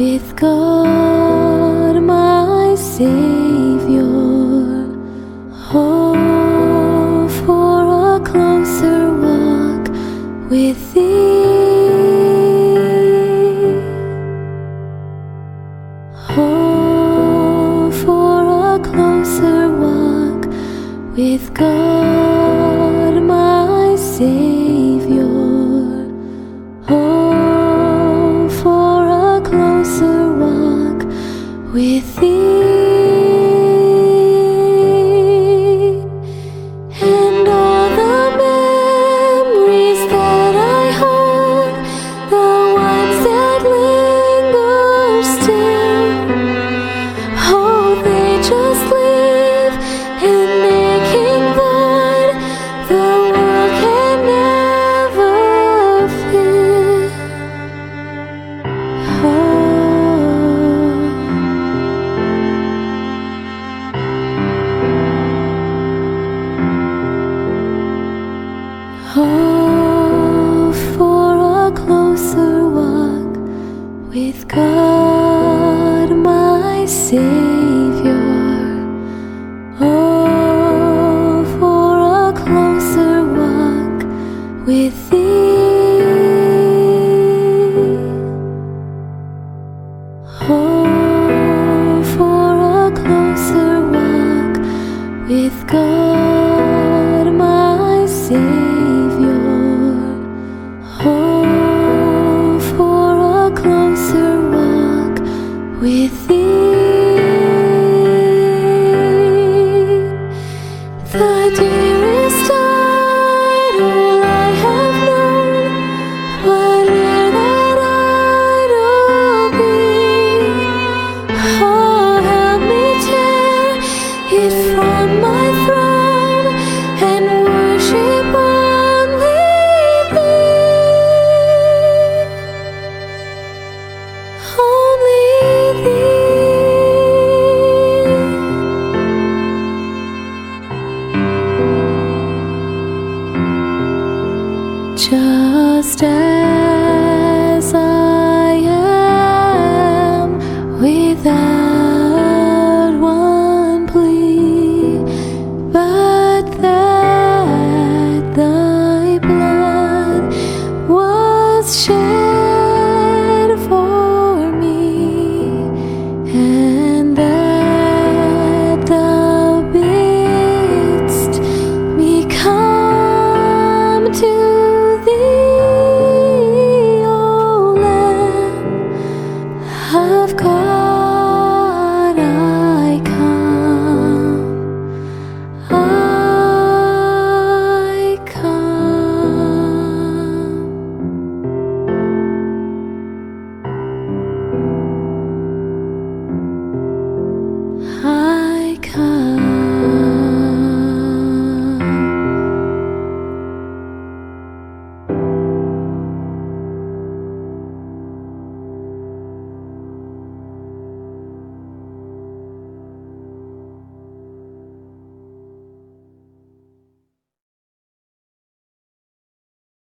with God my Savior. Oh, for a closer walk with Thee. Oh, for a closer walk with God my Savior. Oh, for a closer walk with Thee. And all the memories that I hold, the ones that linger still, oh, they just live in aching void the world can never fill. Oh, for a closer walk with God my Savior. Oh, for a closer walk with Thee. Oh, for a closer walk with God my Savior. Oh, for a closer walk with Thee. The dearest idol I have known, whate'er that idol be, oh, help me tear it from my throne and worship only Thee, only Thee. Just as I am without